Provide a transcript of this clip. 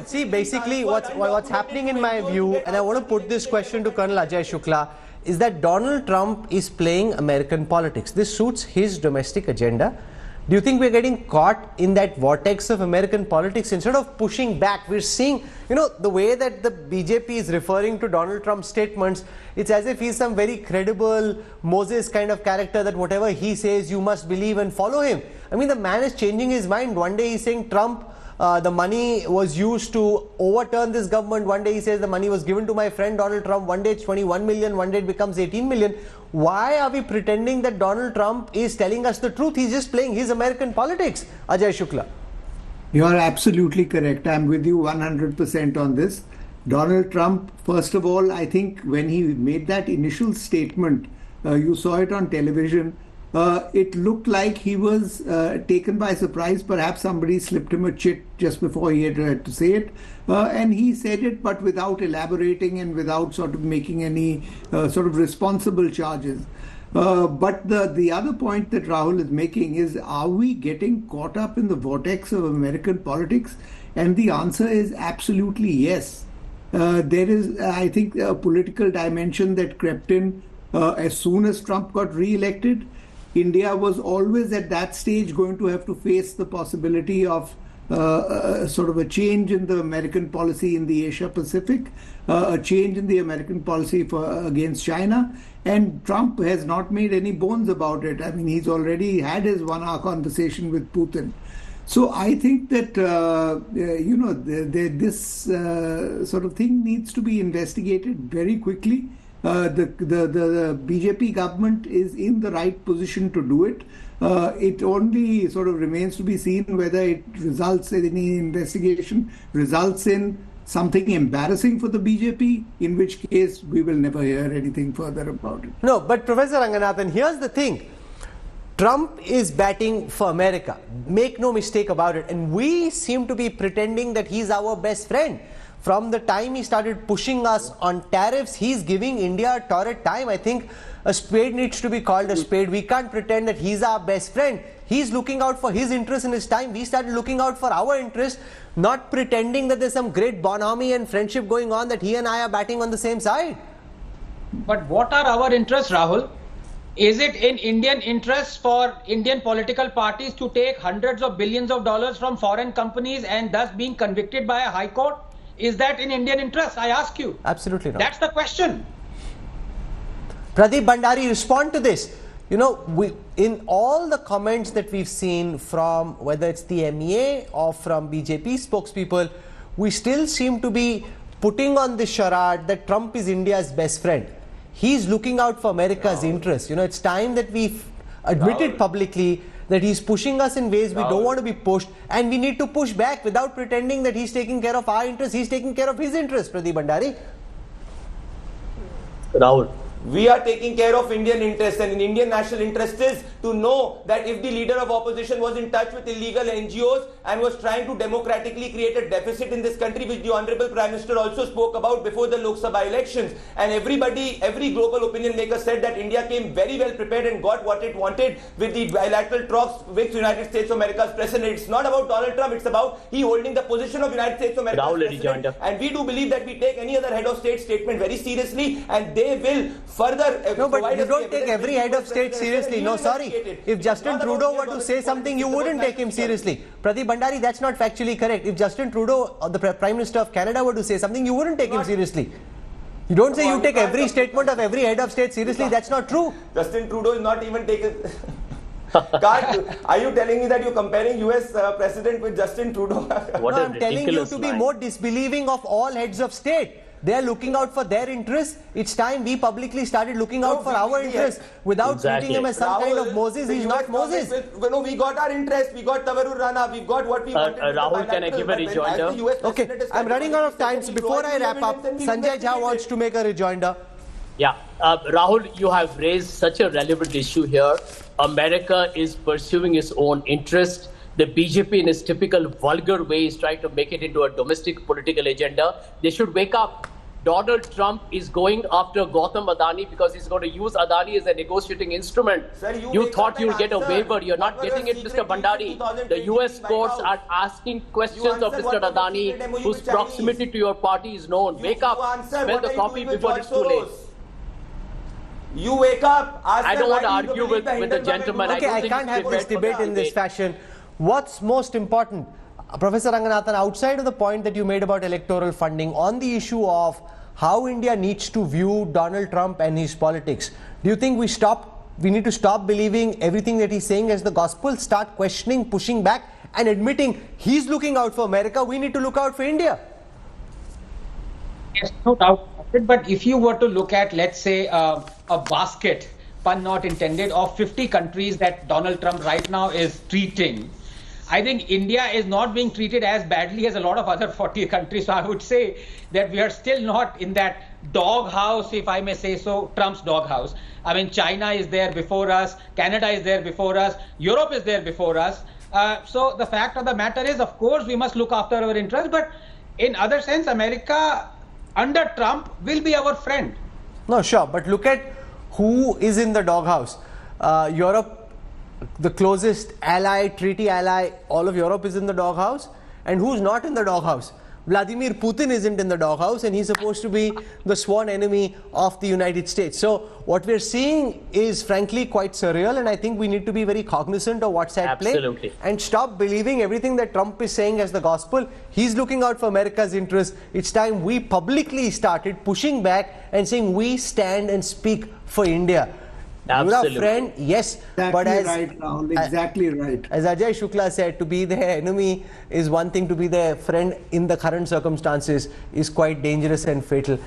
see, basically what's happening in my view, and I want to put this question to Colonel Ajay Shukla, is that Donald Trump is playing American politics. This suits his domestic agenda. Do you think we're getting caught in that vortex of American politics? Instead of pushing back, we're seeing, the way that the BJP is referring to Donald Trump's statements, it's as if he's some very credible Moses kind of character that whatever he says, you must believe and follow him. I mean, the man is changing his mind. One day he's saying Trump, the money was used to overturn this government. One day he says the money was given to my friend Donald Trump. One day it's 21 million, one day it becomes 18 million. Why are we pretending that Donald Trump is telling us the truth? He's just playing his American politics. Ajay Shukla. You are absolutely correct. I'm with you 100% on this. Donald Trump, first of all, I think when he made that initial statement, you saw it on television, it looked like he was taken by surprise. Perhaps somebody slipped him a chit just before he had to say it. And he said it, but without elaborating and without sort of making any sort of responsible charges. But the other point that Rahul is making is, are we getting caught up in the vortex of American politics? And the answer is absolutely yes. There is, I think, a political dimension that crept in as soon as Trump got re-elected. India was always at that stage going to have to face the possibility of sort of a change in the American policy in the Asia Pacific, a change in the American policy against China. And Trump has not made any bones about it. I mean, he's already had his 1 hour conversation with Putin. So I think that, this sort of thing needs to be investigated very quickly. The BJP government is in the right position to do it. It only sort of remains to be seen whether it results in any investigation, results in something embarrassing for the BJP, in which case we will never hear anything further about it. No, but Professor Ranganathan, here's the thing. Trump is batting for America. Make no mistake about it. And we seem to be pretending that he's our best friend. From the time he started pushing us on tariffs, he's giving India a torrid time. I think a spade needs to be called a spade. We can't pretend that he's our best friend. He's looking out for his interest in his time. We started looking out for our interest, not pretending that there's some great bonhomie and friendship going on, that he and I are batting on the same side. But what are our interests, Rahul? Is it in Indian interests for Indian political parties to take hundreds of billions of dollars from foreign companies and thus being convicted by a high court? Is that in Indian interest? I ask you. Absolutely not. That's the question. Pradeep Bhandari, respond to this. In all the comments that we've seen from whether it's the MEA or from BJP spokespeople, we still seem to be putting on this charade that Trump is India's best friend. He's looking out for America's interests. It's time that we've admitted publicly that he's pushing us in ways we don't want to be pushed, and we need to push back without pretending that he's taking care of our interests. He's taking care of his interests, Pradeep Bhandari. Rahul, we are taking care of Indian interests, and in Indian national interest is to know that if the leader of opposition was in touch with illegal NGOs and was trying to democratically create a deficit in this country, which the Honorable Prime Minister also spoke about before the Lok Sabha elections, and every global opinion maker said that India came very well prepared and got what it wanted with the bilateral talks with United States of America's president. It's not about Donald Trump, it's about he holding the position of United States of America's president. And we do believe that we take any other head of state statement very seriously, and they will further no, but you don't take every head of state seriously. No, sorry. If Justin Trudeau were to say something, you wouldn't take him seriously. Pradeep Bhandari, that's not factually correct. If Justin Trudeau, or the Prime Minister of Canada, were to say something, you wouldn't take him seriously. You don't say you take every statement of every head of state seriously. That's not true. Justin Trudeau is not even taken. Are you telling me that you're comparing US President with Justin Trudeau? No, I'm telling you to be more disbelieving of all heads of state. They are looking out for their interests. It's time we publicly started looking out for our interests without treating him as some kind of Moses. He's not Moses. We got our interest. We got Tavarur Rana. We've got what we wanted. Rahul, can I give a rejoinder? Okay, I'm running out of time. So before I wrap up, Sanjay Jha wants to make a rejoinder. Yeah, Rahul, you have raised such a relevant issue here. America is pursuing its own interest. The BJP, in its typical vulgar way, is trying to make it into a domestic political agenda. They should wake up. Donald Trump is going after Gautam Adani because he's going to use Adani as a negotiating instrument. Sir, you thought you'll get a answer. waiver. You're not What was getting the it, Mr. secret Bhandari. deal in The US 2015 courts White are House? asking questions You of answer Mr. what was the Adani, secret MOU whose with Chinese? proximity to your party is known. Wake up. Answer. Smell What the are you coffee doing with before George it's too late. Soros? You wake up. Ask I them don't want to why do you argue believe with the Hindenburg and gentleman. Okay, don't I think can't it's have this prepared for debate the in this debate. fashion. What's most important, Professor Ranganathan, outside of the point that you made about electoral funding, on the issue of how India needs to view Donald Trump and his politics, do you think we need to stop believing everything that he's saying as the gospel, start questioning, pushing back, and admitting he's looking out for America, we need to look out for India? Yes, no doubt about it. But if you were to look at, let's say, a basket, pun not intended, of 50 countries that Donald Trump right now is treating, I think India is not being treated as badly as a lot of other 40 countries. So I would say that we are still not in that doghouse, if I may say so, Trump's doghouse. I mean, China is there before us, Canada is there before us, Europe is there before us. So the fact of the matter is, of course, we must look after our interests. But in other sense, America under Trump will be our friend. No, sure. But look at who is in the doghouse. Europe, the closest ally, treaty ally, all of Europe is in the doghouse. And who's not in the doghouse? Vladimir Putin isn't in the doghouse, and he's supposed to be the sworn enemy of the United States. So what we're seeing is frankly quite surreal, and I think we need to be very cognizant of what's at Absolutely. play and stop believing everything that Trump is saying as the gospel. He's looking out for America's interest. It's time we publicly started pushing back and saying we stand and speak for India. Absolutely. You're a friend, yes, Exactly but as right, Rahul. Exactly right. as Ajay Shukla said, to be their enemy is one thing, to be their friend in the current circumstances is quite dangerous and fatal.